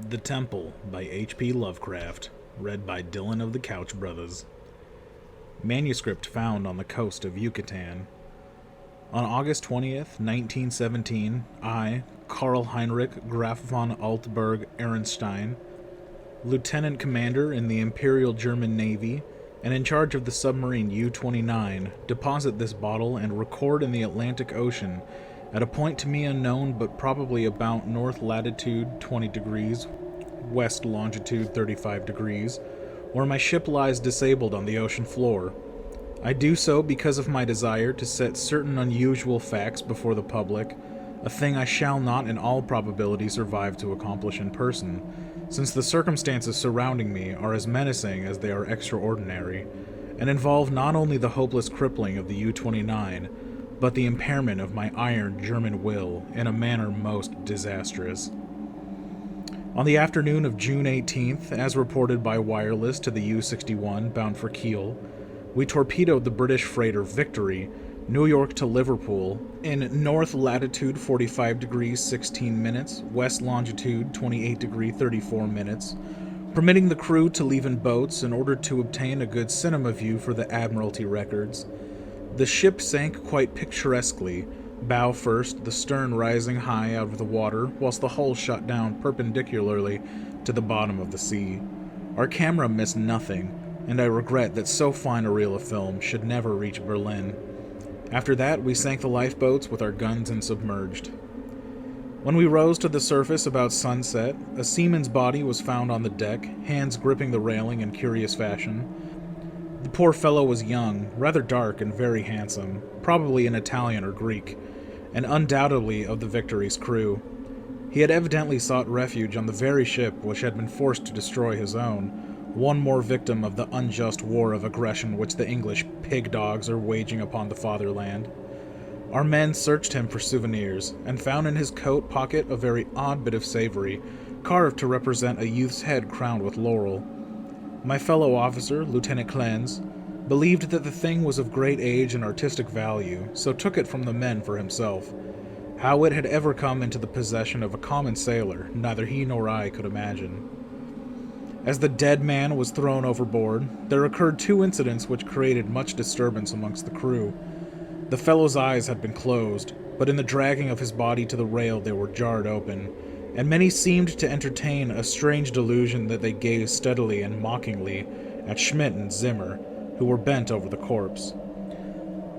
The Temple by H.P Lovecraft, read by Dylan of the Couch Brothers. Manuscript found on the coast of Yucatan. On August 20th, 1917, I, Karl Heinrich Graf von Altberg Ehrenstein, Lieutenant Commander in the Imperial German Navy and in charge of the submarine U-29, deposit this bottle and record in the Atlantic Ocean at a point to me unknown but probably about north latitude 20 degrees, west longitude 35 degrees, where my ship lies disabled on the ocean floor. I do so because of my desire to set certain unusual facts before the public, a thing I shall not in all probability survive to accomplish in person, since the circumstances surrounding me are as menacing as they are extraordinary, and involve not only the hopeless crippling of the U-29, but the impairment of my iron German will in a manner most disastrous. On the afternoon of June 18th, as reported by wireless to the U-61 bound for Kiel, we torpedoed the British freighter Victory, New York to Liverpool, in north latitude 45 degrees 16 minutes, west longitude 28 degree 34 minutes, permitting the crew to leave in boats in order to obtain a good cinema view for the Admiralty records. The ship sank quite picturesquely, bow first, the stern rising high out of the water, whilst the hull shot down perpendicularly to the bottom of the sea. Our camera missed nothing, and I regret that so fine a reel of film should never reach Berlin. After that, we sank the lifeboats with our guns and submerged. When we rose to the surface about sunset, a seaman's body was found on the deck, hands gripping the railing in curious fashion. The poor fellow was young, rather dark, and very handsome, probably an Italian or Greek, and undoubtedly of the Victory's crew. He had evidently sought refuge on the very ship which had been forced to destroy his own, one more victim of the unjust war of aggression which the English pig dogs are waging upon the fatherland. Our men searched him for souvenirs, and found in his coat pocket a very odd bit of savory, carved to represent a youth's head crowned with laurel. My fellow officer, Lieutenant Clens, believed that the thing was of great age and artistic value, so took it from the men for himself. How it had ever come into the possession of a common sailor, neither he nor I could imagine. As the dead man was thrown overboard, there occurred two incidents which created much disturbance amongst the crew. The fellow's eyes had been closed, but in the dragging of his body to the rail they were jarred open, and many seemed to entertain a strange delusion that they gazed steadily and mockingly at Schmidt and Zimmer, who were bent over the corpse.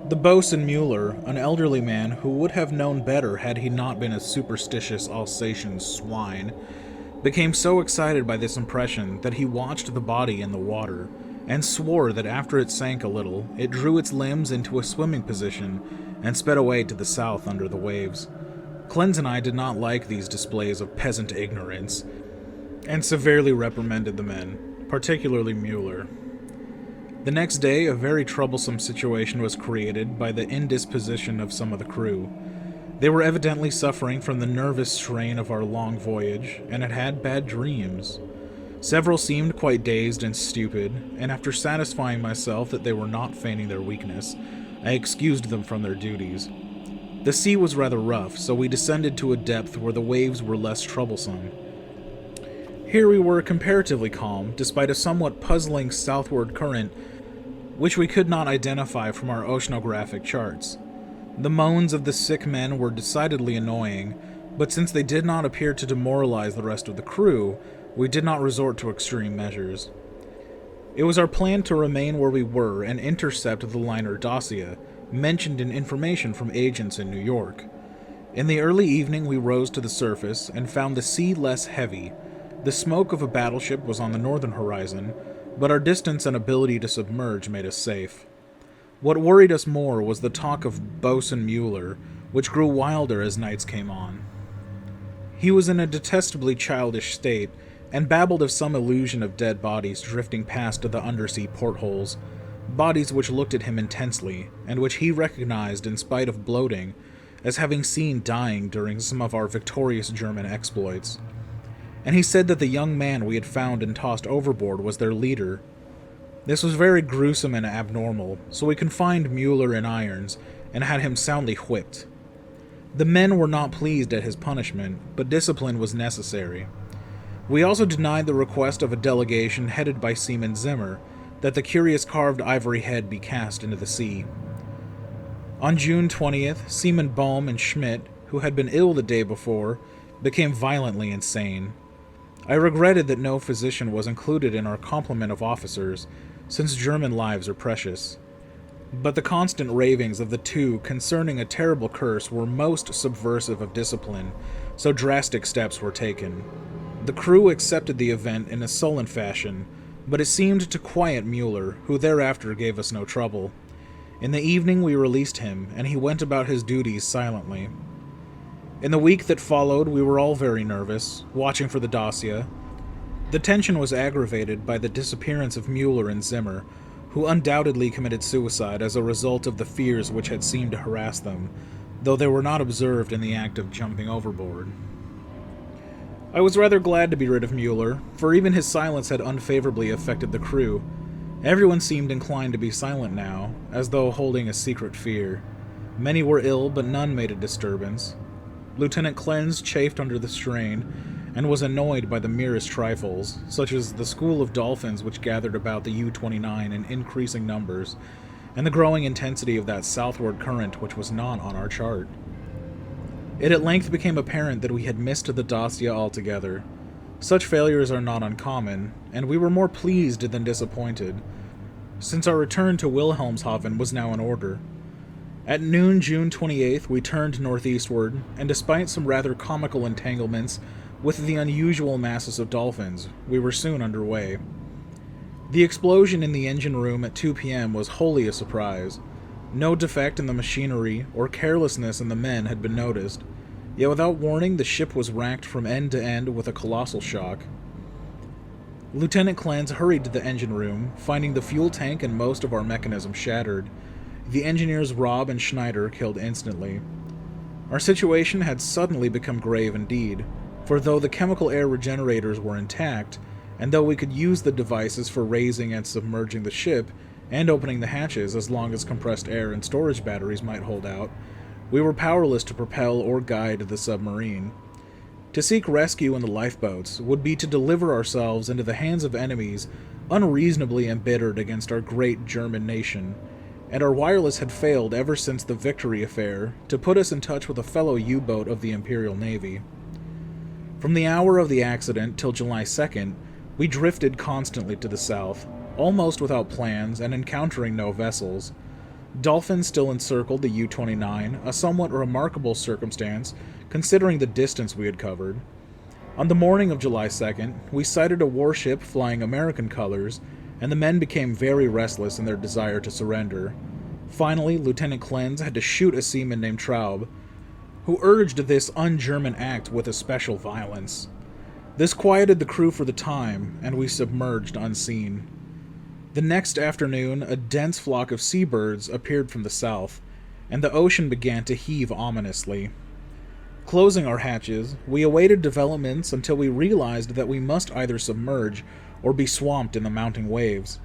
The boatswain Mueller, an elderly man who would have known better had he not been a superstitious Alsatian swine, became so excited by this impression that he watched the body in the water, and swore that after it sank a little, it drew its limbs into a swimming position and sped away to the south under the waves. Clens and I did not like these displays of peasant ignorance, and severely reprimanded the men, particularly Mueller. The next day, a very troublesome situation was created by the indisposition of some of the crew. They were evidently suffering from the nervous strain of our long voyage, and had had bad dreams. Several seemed quite dazed and stupid, and after satisfying myself that they were not feigning their weakness, I excused them from their duties. The sea was rather rough, so we descended to a depth where the waves were less troublesome. Here we were comparatively calm, despite a somewhat puzzling southward current, which we could not identify from our oceanographic charts. The moans of the sick men were decidedly annoying, but since they did not appear to demoralize the rest of the crew, we did not resort to extreme measures. It was our plan to remain where we were and intercept the liner Dacia, mentioned in information from agents in New York. In the early evening we rose to the surface and found the sea less heavy. The smoke of a battleship was on the northern horizon, but our distance and ability to submerge made us safe. What worried us more was the talk of Boatswain Mueller, which grew wilder as nights came on. He was in a detestably childish state, and babbled of some illusion of dead bodies drifting past the undersea portholes, bodies which looked at him intensely, and which he recognized in spite of bloating, as having seen dying during some of our victorious German exploits. And he said that the young man we had found and tossed overboard was their leader. This was very gruesome and abnormal, so we confined Mueller in irons and had him soundly whipped. The men were not pleased at his punishment, but discipline was necessary. We also denied the request of a delegation headed by Seaman Zimmer that the curious carved ivory head be cast into the sea. On June 20th, Seaman Bohm and Schmidt, who had been ill the day before, became violently insane. I regretted that no physician was included in our complement of officers, since German lives are precious. But the constant ravings of the two concerning a terrible curse were most subversive of discipline, so drastic steps were taken. The crew accepted the event in a sullen fashion, but it seemed to quiet Mueller, who thereafter gave us no trouble. In the evening we released him, and he went about his duties silently. In the week that followed, we were all very nervous, watching for the dossier. The tension was aggravated by the disappearance of Mueller and Zimmer, who undoubtedly committed suicide as a result of the fears which had seemed to harass them, though they were not observed in the act of jumping overboard. I was rather glad to be rid of Mueller, for even his silence had unfavorably affected the crew. Everyone seemed inclined to be silent now, as though holding a secret fear. Many were ill, but none made a disturbance. Lieutenant Clenz chafed under the strain, and was annoyed by the merest trifles, such as the school of dolphins which gathered about the U-29 in increasing numbers, and the growing intensity of that southward current which was not on our chart. It at length became apparent that we had missed the dossier altogether. Such failures are not uncommon, and we were more pleased than disappointed, since our return to Wilhelmshaven was now in order. At noon, June 28th, we turned northeastward, and despite some rather comical entanglements with the unusual masses of dolphins, we were soon underway. The explosion in the engine room at 2 p.m. was wholly a surprise. No defect in the machinery or carelessness in the men had been noticed, yet without warning the ship was racked from end to end with a colossal shock. Lieutenant Clenz hurried to the engine room, finding the fuel tank and most of our mechanism shattered. The engineers Robb and Schneider killed instantly. Our situation had suddenly become grave indeed, for though the chemical air regenerators were intact, and though we could use the devices for raising and submerging the ship, and opening the hatches as long as compressed air and storage batteries might hold out, we were powerless to propel or guide the submarine. To seek rescue in the lifeboats would be to deliver ourselves into the hands of enemies unreasonably embittered against our great German nation, and our wireless had failed ever since the Victory affair to put us in touch with a fellow U-boat of the Imperial Navy. From the hour of the accident till July 2nd, we drifted constantly to the south, almost without plans and encountering no vessels. Dolphins still encircled the U-29, a somewhat remarkable circumstance considering the distance we had covered. On the morning of July 2nd, we sighted a warship flying American colors, and the men became very restless in their desire to surrender. Finally, Lieutenant Clenz had to shoot a seaman named Traub, who urged this un-German act with especial violence. This quieted the crew for the time, and we submerged unseen. The next afternoon, a dense flock of seabirds appeared from the south, and the ocean began to heave ominously. Closing our hatches, we awaited developments until we realized that we must either submerge or be swamped in the mounting waves.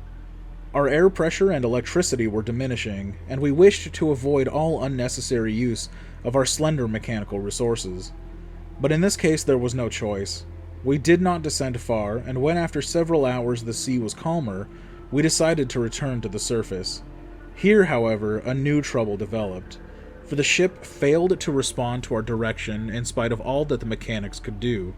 Our air pressure and electricity were diminishing, and we wished to avoid all unnecessary use of our slender mechanical resources. But in this case there was no choice. We did not descend far, and when after several hours the sea was calmer, we decided to return to the surface. Here, however, a new trouble developed, for the ship failed to respond to our direction in spite of all that the mechanics could do.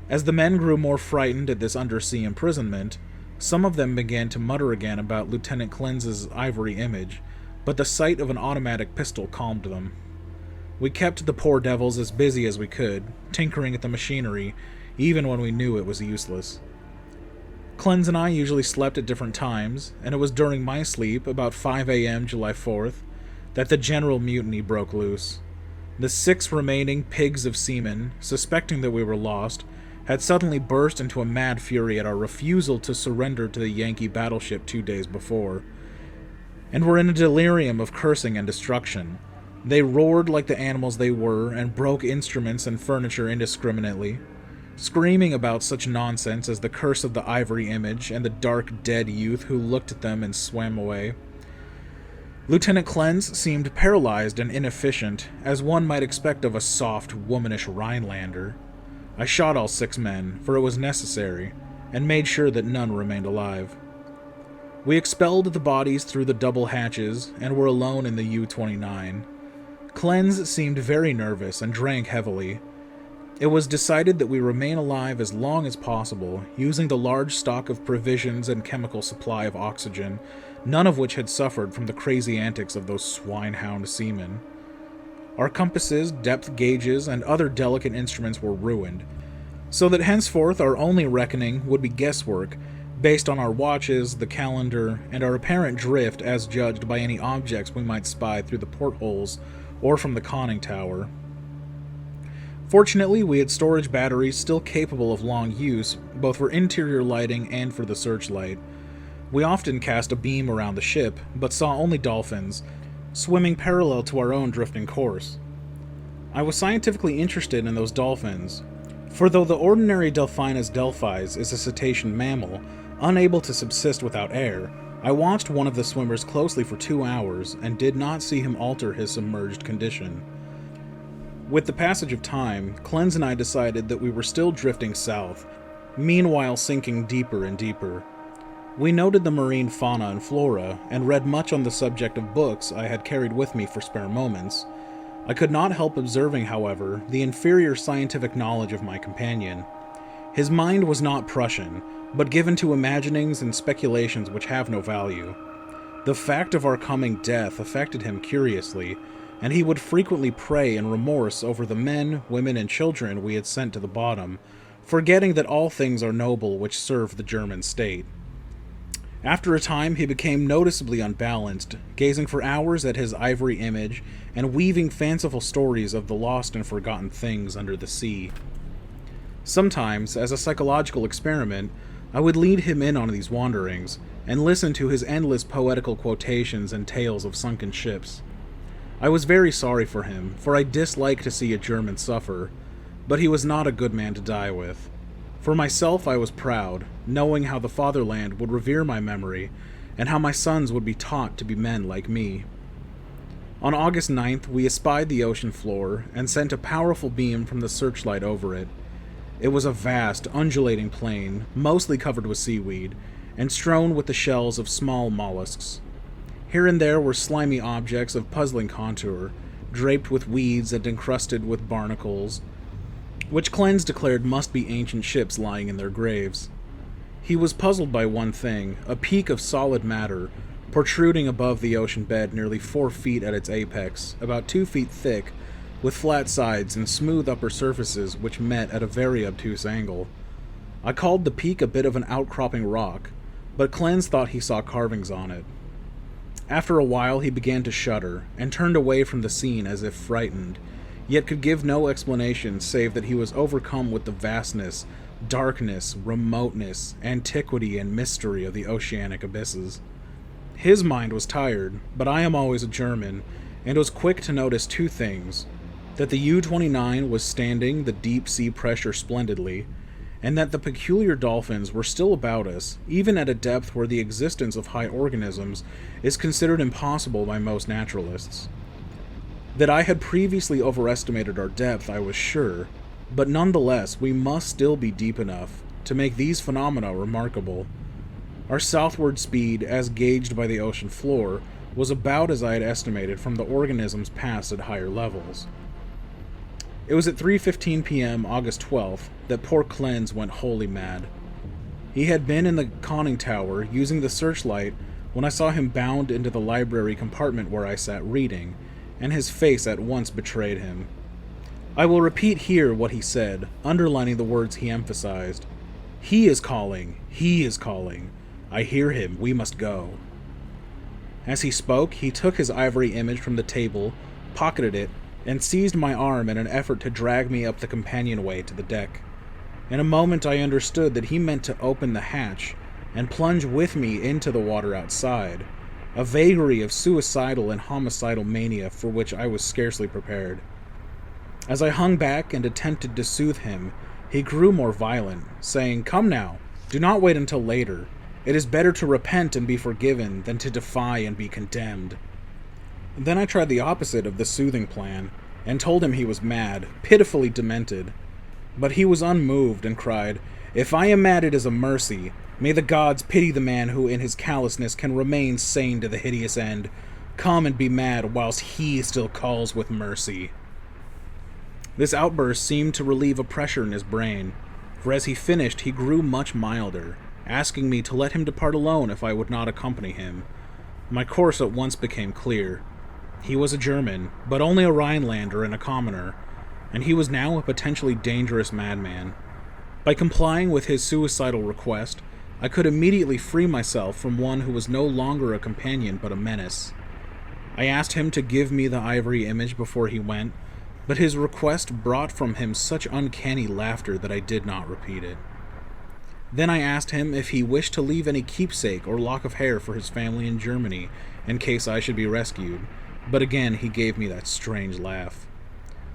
As the men grew more frightened at this undersea imprisonment, some of them began to mutter again about Lieutenant Klenz's ivory image, but the sight of an automatic pistol calmed them. We kept the poor devils as busy as we could, tinkering at the machinery, even when we knew it was useless. Clenz and I usually slept at different times, and it was during my sleep, about 5 a.m. July 4th, that the general mutiny broke loose. The 6 remaining pigs of seamen, suspecting that we were lost, had suddenly burst into a mad fury at our refusal to surrender to the Yankee battleship 2 days before, and were in a delirium of cursing and destruction. They roared like the animals they were, and broke instruments and furniture indiscriminately, screaming about such nonsense as the curse of the ivory image and the dark, dead youth who looked at them and swam away. Lieutenant Clenz seemed paralyzed and inefficient, as one might expect of a soft, womanish Rhinelander. I shot all 6 men, for it was necessary, and made sure that none remained alive. We expelled the bodies through the double hatches and were alone in the U-29. Cleanse seemed very nervous and drank heavily. It was decided that we remain alive as long as possible, using the large stock of provisions and chemical supply of oxygen, none of which had suffered from the crazy antics of those swinehound seamen. Our compasses, depth gauges, and other delicate instruments were ruined, so that henceforth our only reckoning would be guesswork, based on our watches, the calendar, and our apparent drift as judged by any objects we might spy through the portholes or from the conning tower. Fortunately, we had storage batteries still capable of long use, both for interior lighting and for the searchlight. We often cast a beam around the ship, but saw only dolphins, swimming parallel to our own drifting course. I was scientifically interested in those dolphins, for though the ordinary Delphinus delphis is a cetacean mammal, unable to subsist without air, I watched one of the swimmers closely for 2 hours and did not see him alter his submerged condition. With the passage of time, Cleanse and I decided that we were still drifting south, meanwhile sinking deeper and deeper. We noted the marine fauna and flora, and read much on the subject of books I had carried with me for spare moments. I could not help observing, however, the inferior scientific knowledge of my companion. His mind was not Prussian, but given to imaginings and speculations which have no value. The fact of our coming death affected him curiously, and he would frequently pray in remorse over the men, women, and children we had sent to the bottom, forgetting that all things are noble which serve the German state. After a time he became noticeably unbalanced, gazing for hours at his ivory image and weaving fanciful stories of the lost and forgotten things under the sea. Sometimes, as a psychological experiment, I would lead him in on these wanderings, and listen to his endless poetical quotations and tales of sunken ships. I was very sorry for him, for I dislike to see a German suffer, but he was not a good man to die with. For myself, I was proud, knowing how the fatherland would revere my memory, and how my sons would be taught to be men like me. On August 9th, we espied the ocean floor, and sent a powerful beam from the searchlight over it. It was a vast, undulating plain, mostly covered with seaweed, and strewn with the shells of small mollusks. Here and there were slimy objects of puzzling contour, draped with weeds and encrusted with barnacles, which Cleanse declared must be ancient ships lying in their graves. He was puzzled by one thing, a peak of solid matter, protruding above the ocean bed nearly 4 feet at its apex, about 2 feet thick, with flat sides and smooth upper surfaces which met at a very obtuse angle. I called the peak a bit of an outcropping rock, but Cleanse thought he saw carvings on it. After a while he began to shudder, and turned away from the scene as if frightened, yet could give no explanation save that he was overcome with the vastness, darkness, remoteness, antiquity, and mystery of the oceanic abysses. His mind was tired, but I am always a German, and was quick to notice 2 things: that the U-29 was standing the deep sea pressure splendidly, and that the peculiar dolphins were still about us, even at a depth where the existence of high organisms is considered impossible by most naturalists. That I had previously overestimated our depth I was sure, but nonetheless we must still be deep enough to make these phenomena remarkable. Our southward speed, as gauged by the ocean floor, was about as I had estimated from the organisms passed at higher levels. It was at 3:15 p.m. August 12th that poor Cleanse went wholly mad. He had been in the conning tower using the searchlight when I saw him bound into the library compartment where I sat reading, and his face at once betrayed him. I will repeat here what he said, underlining the words he emphasized. "He is calling! He is calling! I hear him, we must go." As he spoke, he took his ivory image from the table, pocketed it, and seized my arm in an effort to drag me up the companionway to the deck. In a moment I understood that he meant to open the hatch and plunge with me into the water outside, a vagary of suicidal and homicidal mania for which I was scarcely prepared. As I hung back and attempted to soothe him, he grew more violent, saying, "Come now, do not wait until later. It is better to repent and be forgiven than to defy and be condemned." Then I tried the opposite of the soothing plan, and told him he was mad, pitifully demented. But he was unmoved and cried, "If I am mad, it is a mercy. May the gods pity the man who in his callousness can remain sane to the hideous end. Come and be mad whilst he still calls with mercy." This outburst seemed to relieve a pressure in his brain, for as he finished he grew much milder, asking me to let him depart alone if I would not accompany him. My course at once became clear. He was a German, but only a Rhinelander and a commoner, and he was now a potentially dangerous madman. By complying with his suicidal request, I could immediately free myself from one who was no longer a companion but a menace. I asked him to give me the ivory image before he went, but his request brought from him such uncanny laughter that I did not repeat it. Then I asked him if he wished to leave any keepsake or lock of hair for his family in Germany in case I should be rescued, but again he gave me that strange laugh.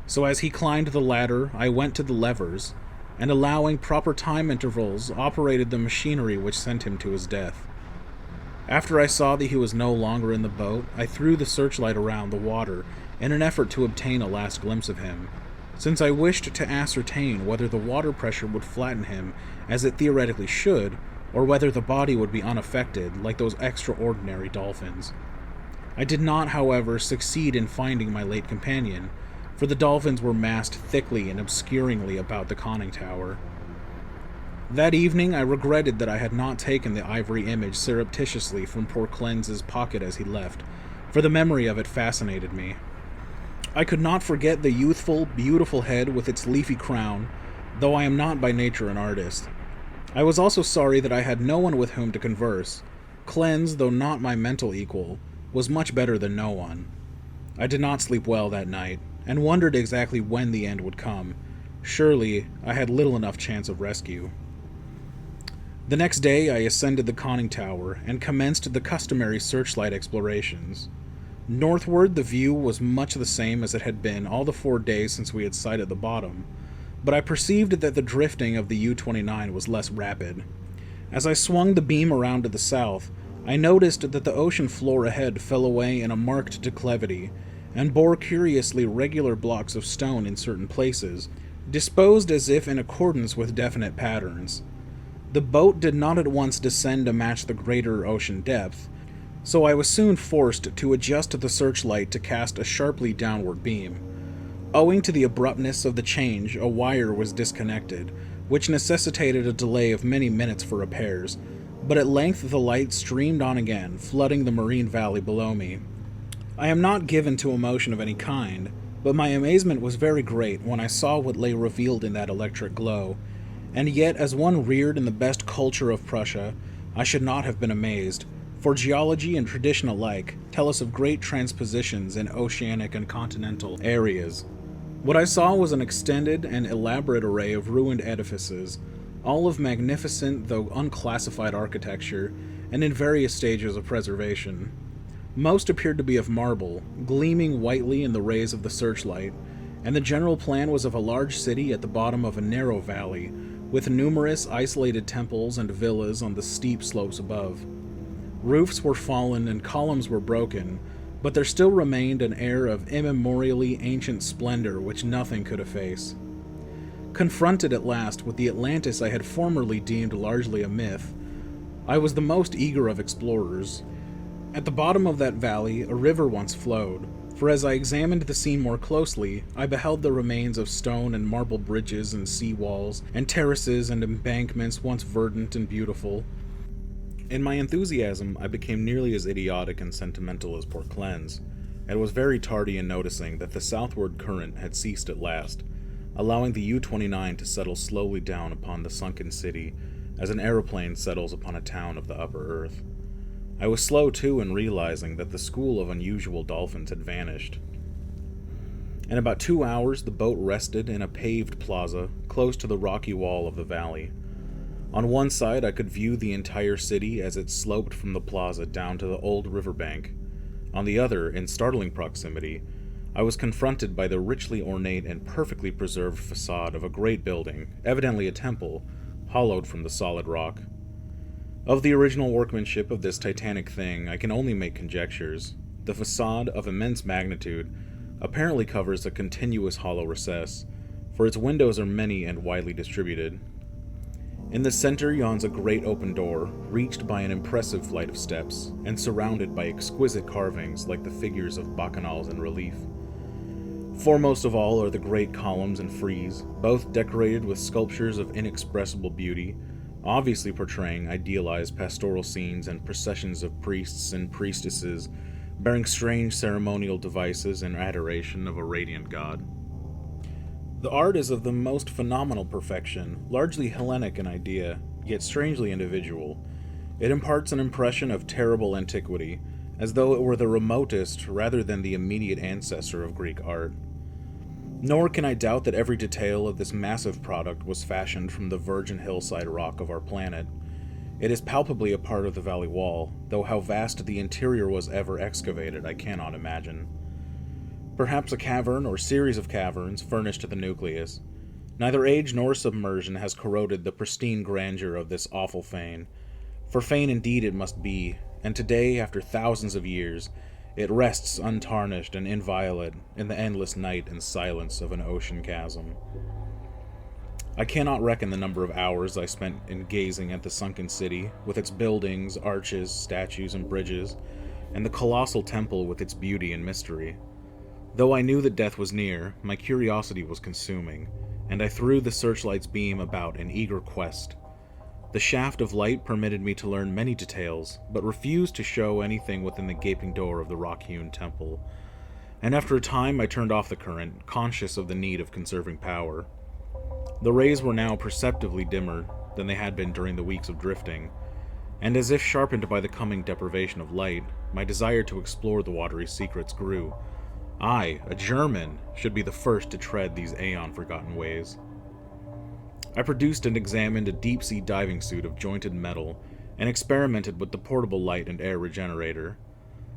So as he climbed the ladder, I went to the levers, and allowing proper time intervals, operated the machinery which sent him to his death. After I saw that he was no longer in the boat, I threw the searchlight around the water in an effort to obtain a last glimpse of him, since I wished to ascertain whether the water pressure would flatten him as it theoretically should, or whether the body would be unaffected like those extraordinary dolphins. I did not, however, succeed in finding my late companion, for the dolphins were massed thickly and obscuringly about the conning tower. That evening I regretted that I had not taken the ivory image surreptitiously from poor Clens's pocket as he left, for the memory of it fascinated me. I could not forget the youthful, beautiful head with its leafy crown, though I am not by nature an artist. I was also sorry that I had no one with whom to converse. Clens, though not my mental equal, was much better than no one. I did not sleep well that night, and wondered exactly when the end would come. Surely I had little enough chance of rescue. The next day I ascended the conning tower and commenced the customary searchlight explorations. Northward the view was much the same as it had been all the 4 days since we had sighted the bottom, but I perceived that the drifting of the U-29 was less rapid. As I swung the beam around to the south, I noticed that the ocean floor ahead fell away in a marked declivity, and bore curiously regular blocks of stone in certain places, disposed as if in accordance with definite patterns. The boat did not at once descend to match the greater ocean depth, so I was soon forced to adjust the searchlight to cast a sharply downward beam. Owing to the abruptness of the change, a wire was disconnected, which necessitated a delay of many minutes for repairs, but at length the light streamed on again, flooding the marine valley below me. I am not given to emotion of any kind, but my amazement was very great when I saw what lay revealed in that electric glow, and yet as one reared in the best culture of Prussia, I should not have been amazed, for geology and tradition alike tell us of great transpositions in oceanic and continental areas. What I saw was an extended and elaborate array of ruined edifices, all of magnificent though unclassified architecture, and in various stages of preservation. Most appeared to be of marble, gleaming whitely in the rays of the searchlight, and the general plan was of a large city at the bottom of a narrow valley, with numerous isolated temples and villas on the steep slopes above. Roofs were fallen and columns were broken, but there still remained an air of immemorially ancient splendor which nothing could efface. Confronted at last with the Atlantis I had formerly deemed largely a myth, I was the most eager of explorers. At the bottom of that valley a river once flowed, for as I examined the scene more closely, I beheld the remains of stone and marble bridges and sea walls, and terraces and embankments once verdant and beautiful. In my enthusiasm, I became nearly as idiotic and sentimental as poor Clens, and was very tardy in noticing that the southward current had ceased at last, allowing the U-29 to settle slowly down upon the sunken city as an aeroplane settles upon a town of the upper earth. I was slow, too, in realizing that the school of unusual dolphins had vanished. In about 2 hours, the boat rested in a paved plaza close to the rocky wall of the valley. On one side, I could view the entire city as it sloped from the plaza down to the old riverbank. On the other, in startling proximity, I was confronted by the richly ornate and perfectly preserved facade of a great building, evidently a temple, hollowed from the solid rock. Of the original workmanship of this titanic thing, I can only make conjectures. The facade, of immense magnitude, apparently covers a continuous hollow recess, for its windows are many and widely distributed. In the center yawns a great open door, reached by an impressive flight of steps, and surrounded by exquisite carvings like the figures of bacchanals in relief. Foremost of all are the great columns and frieze, both decorated with sculptures of inexpressible beauty, obviously portraying idealized pastoral scenes and processions of priests and priestesses bearing strange ceremonial devices in adoration of a radiant god. The art is of the most phenomenal perfection, largely Hellenic in idea, yet strangely individual. It imparts an impression of terrible antiquity, as though it were the remotest rather than the immediate ancestor of Greek art. Nor can I doubt that every detail of this massive product was fashioned from the virgin hillside rock of our planet. It is palpably a part of the valley wall, though how vast the interior was ever excavated I cannot imagine. Perhaps a cavern or series of caverns furnished the nucleus. Neither age nor submersion has corroded the pristine grandeur of this awful fane, for fane indeed it must be, and today, after thousands of years, it rests untarnished and inviolate in the endless night and silence of an ocean chasm. I cannot reckon the number of hours I spent in gazing at the sunken city, with its buildings, arches, statues, and bridges, and the colossal temple with its beauty and mystery. Though I knew that death was near, my curiosity was consuming, and I threw the searchlight's beam about in eager quest. The shaft of light permitted me to learn many details, but refused to show anything within the gaping door of the rock-hewn temple, and after a time I turned off the current, conscious of the need of conserving power. The rays were now perceptibly dimmer than they had been during the weeks of drifting, and as if sharpened by the coming deprivation of light, my desire to explore the watery secrets grew. I, a German, should be the first to tread these aeon-forgotten ways. I produced and examined a deep-sea diving suit of jointed metal, and experimented with the portable light and air regenerator.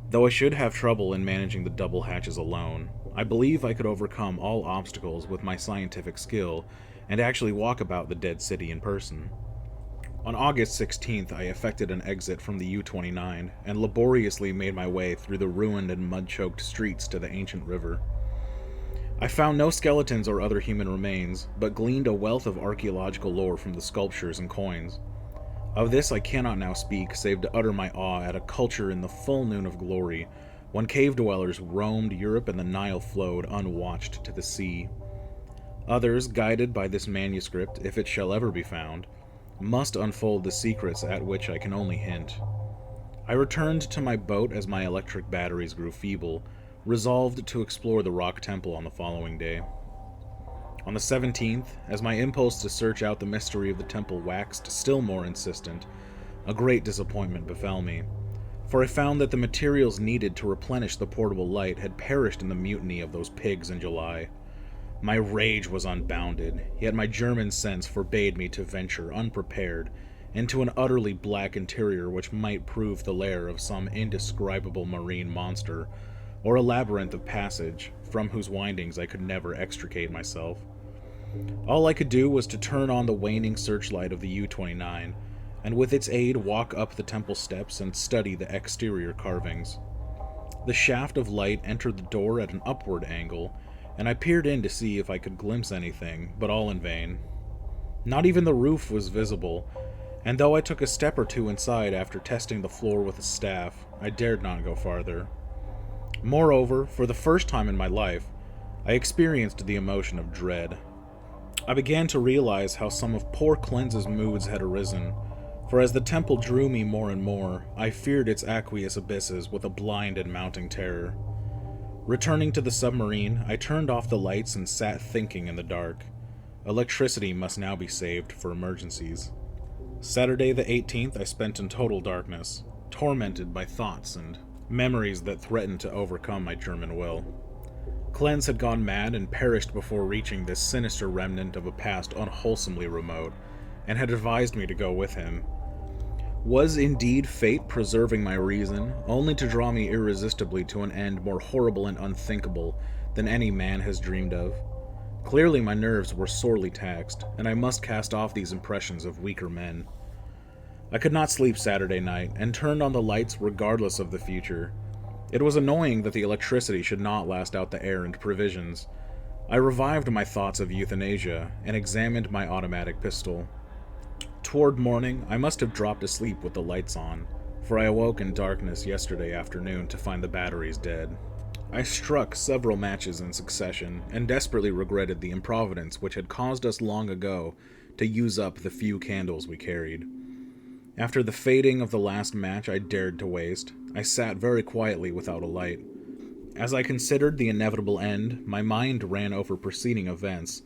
Though I should have trouble in managing the double hatches alone, I believe I could overcome all obstacles with my scientific skill, and actually walk about the dead city in person. On August 16th, I effected an exit from the U-29 and laboriously made my way through the ruined and mud-choked streets to the ancient river. I found no skeletons or other human remains, but gleaned a wealth of archaeological lore from the sculptures and coins. Of this I cannot now speak, save to utter my awe at a culture in the full noon of glory, when cave-dwellers roamed Europe and the Nile flowed unwatched to the sea. Others, guided by this manuscript, if it shall ever be found, must unfold the secrets at which I can only hint. I returned to my boat as my electric batteries grew feeble, resolved to explore the rock temple on the following day. On the 17th, as my impulse to search out the mystery of the temple waxed still more insistent, a great disappointment befell me, for I found that the materials needed to replenish the portable light had perished in the mutiny of those pigs in July. My rage was unbounded, yet my German sense forbade me to venture unprepared into an utterly black interior which might prove the lair of some indescribable marine monster, or a labyrinth of passage from whose windings I could never extricate myself. All I could do was to turn on the waning searchlight of the U-29, and with its aid walk up the temple steps and study the exterior carvings. The shaft of light entered the door at an upward angle, and I peered in to see if I could glimpse anything, but all in vain. Not even the roof was visible, and though I took a step or two inside after testing the floor with a staff, I dared not go farther. Moreover, for the first time in my life, I experienced the emotion of dread. I began to realize how some of poor Cleans's moods had arisen, for as the temple drew me more and more, I feared its aqueous abysses with a blind and mounting terror. Returning to the submarine, I turned off the lights and sat thinking in the dark. Electricity must now be saved for emergencies. Saturday the 18th I spent in total darkness, tormented by thoughts and memories that threatened to overcome my German will. Cleanse had gone mad and perished before reaching this sinister remnant of a past unwholesomely remote, and had advised me to go with him. Was indeed fate preserving my reason, only to draw me irresistibly to an end more horrible and unthinkable than any man has dreamed of? Clearly my nerves were sorely taxed, and I must cast off these impressions of weaker men. I could not sleep Saturday night, and turned on the lights regardless of the future. It was annoying that the electricity should not last out the air and provisions. I revived my thoughts of euthanasia and examined my automatic pistol. Toward morning, I must have dropped asleep with the lights on, for I awoke in darkness yesterday afternoon to find the batteries dead. I struck several matches in succession and desperately regretted the improvidence which had caused us long ago to use up the few candles we carried. After the fading of the last match I dared to waste, I sat very quietly without a light. As I considered the inevitable end, my mind ran over preceding events,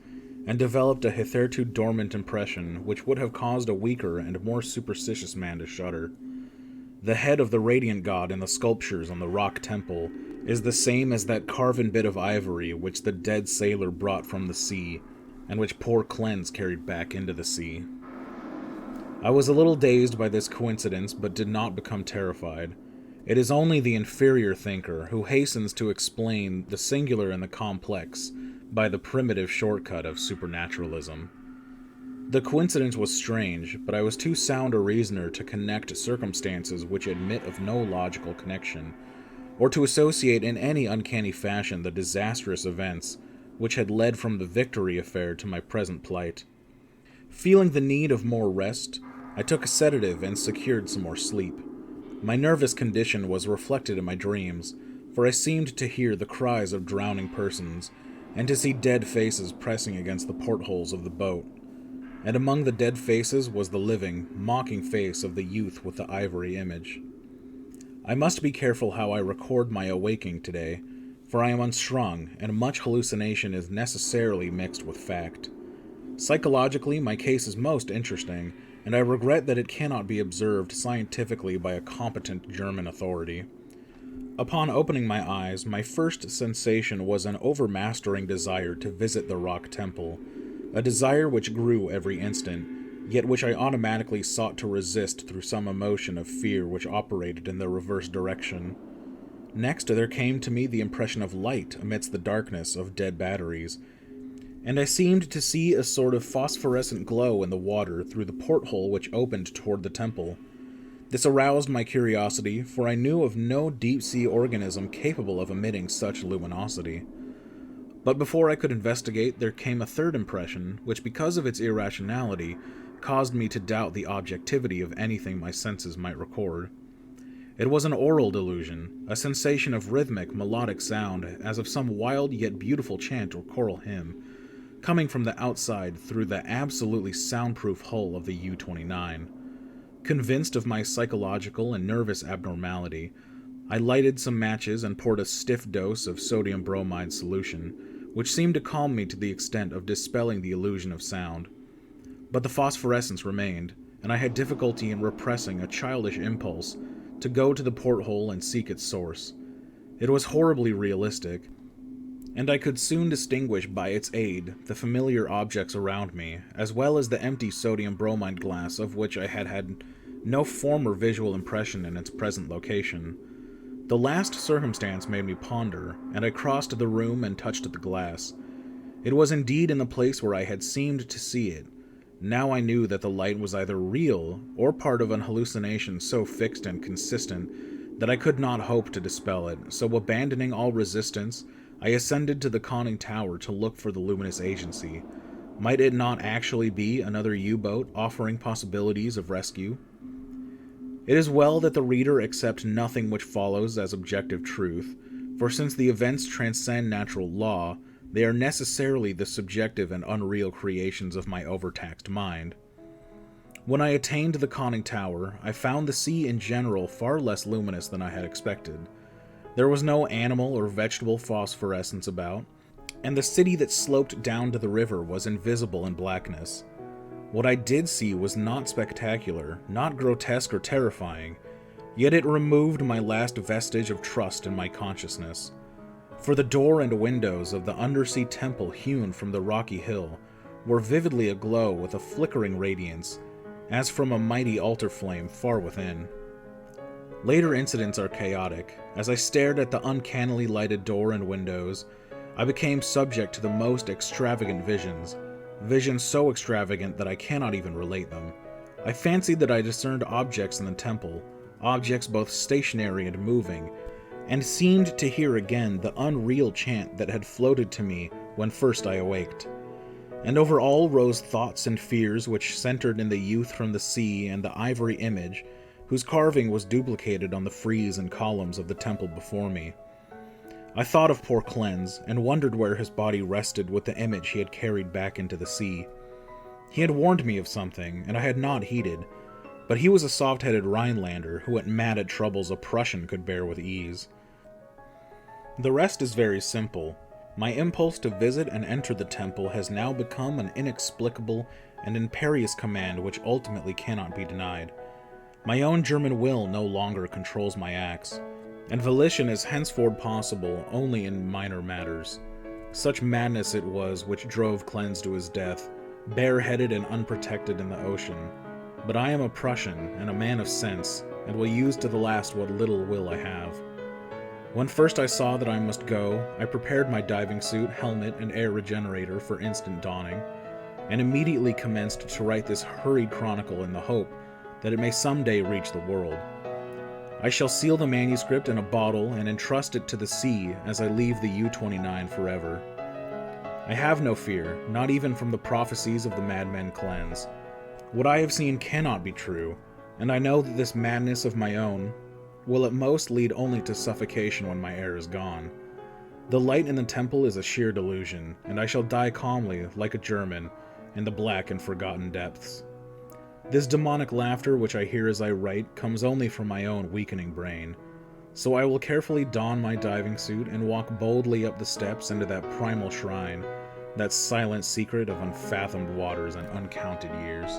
and developed a hitherto dormant impression which would have caused a weaker and more superstitious man to shudder. The head of the radiant god in the sculptures on the rock temple is the same as that carven bit of ivory which the dead sailor brought from the sea, and which poor Cleanse carried back into the sea. I was a little dazed by this coincidence, but did not become terrified. It is only the inferior thinker who hastens to explain the singular and the complex by the primitive shortcut of supernaturalism. The coincidence was strange, but I was too sound a reasoner to connect circumstances which admit of no logical connection, or to associate in any uncanny fashion the disastrous events which had led from the Victory affair to my present plight. Feeling the need of more rest, I took a sedative and secured some more sleep. My nervous condition was reflected in my dreams, for I seemed to hear the cries of drowning persons, and to see dead faces pressing against the portholes of the boat. And among the dead faces was the living, mocking face of the youth with the ivory image. I must be careful how I record my awaking today, for I am unstrung, and much hallucination is necessarily mixed with fact. Psychologically, my case is most interesting, and I regret that it cannot be observed scientifically by a competent German authority. Upon opening my eyes, my first sensation was an overmastering desire to visit the rock temple, a desire which grew every instant, yet which I automatically sought to resist through some emotion of fear which operated in the reverse direction. Next, there came to me the impression of light amidst the darkness of dead batteries, and I seemed to see a sort of phosphorescent glow in the water through the porthole which opened toward the temple. This aroused my curiosity, for I knew of no deep-sea organism capable of emitting such luminosity. But before I could investigate, there came a third impression, which, because of its irrationality, caused me to doubt the objectivity of anything my senses might record. It was an aural delusion, a sensation of rhythmic, melodic sound, as of some wild yet beautiful chant or choral hymn, coming from the outside through the absolutely soundproof hull of the U-29. Convinced of my psychological and nervous abnormality, I lighted some matches and poured a stiff dose of sodium bromide solution, which seemed to calm me to the extent of dispelling the illusion of sound. But the phosphorescence remained, and I had difficulty in repressing a childish impulse to go to the porthole and seek its source. It was horribly realistic, and I could soon distinguish by its aid the familiar objects around me, as well as the empty sodium bromide glass of which I had had no former visual impression in its present location. The last circumstance made me ponder, and I crossed the room and touched the glass. It was indeed in the place where I had seemed to see it. Now I knew that the light was either real, or part of an hallucination so fixed and consistent that I could not hope to dispel it, so abandoning all resistance, I ascended to the conning tower to look for the luminous agency. Might it not actually be another U-boat offering possibilities of rescue? It is well that the reader accept nothing which follows as objective truth, for since the events transcend natural law, they are necessarily the subjective and unreal creations of my overtaxed mind. When I attained the conning tower, I found the sea in general far less luminous than I had expected. There was no animal or vegetable phosphorescence about, and the city that sloped down to the river was invisible in blackness. What I did see was not spectacular, not grotesque or terrifying, yet it removed my last vestige of trust in my consciousness. For the door and windows of the undersea temple hewn from the rocky hill were vividly aglow with a flickering radiance, as from a mighty altar flame far within. Later incidents are chaotic. As I stared at the uncannily lighted door and windows, I became subject to the most extravagant visions so extravagant that I cannot even relate them. I fancied that I discerned objects in the temple, objects both stationary and moving, and seemed to hear again the unreal chant that had floated to me when first I awaked. And over all rose thoughts and fears which centered in the youth from the sea and the ivory image, whose carving was duplicated on the frieze and columns of the temple before me. I thought of poor Cleanse, and wondered where his body rested with the image he had carried back into the sea. He had warned me of something, and I had not heeded, but he was a soft-headed Rhinelander who went mad at troubles a Prussian could bear with ease. The rest is very simple. My impulse to visit and enter the temple has now become an inexplicable and imperious command which ultimately cannot be denied. My own German will no longer controls my acts, and volition is henceforth possible only in minor matters. Such madness it was which drove Cleanse to his death, bareheaded and unprotected in the ocean. But I am a Prussian and a man of sense, and will use to the last what little will I have. When first I saw that I must go, I prepared my diving suit, helmet, and air regenerator for instant donning, and immediately commenced to write this hurried chronicle in the hope that it may someday reach the world. I shall seal the manuscript in a bottle and entrust it to the sea as I leave the U-29 forever. I have no fear, not even from the prophecies of the madman Cleanse. What I have seen cannot be true, and I know that this madness of my own will at most lead only to suffocation when my air is gone. The light in the temple is a sheer delusion, and I shall die calmly, like a German, in the black and forgotten depths. This demonic laughter which I hear as I write comes only from my own weakening brain, so I will carefully don my diving suit and walk boldly up the steps into that primal shrine, that silent secret of unfathomed waters and uncounted years.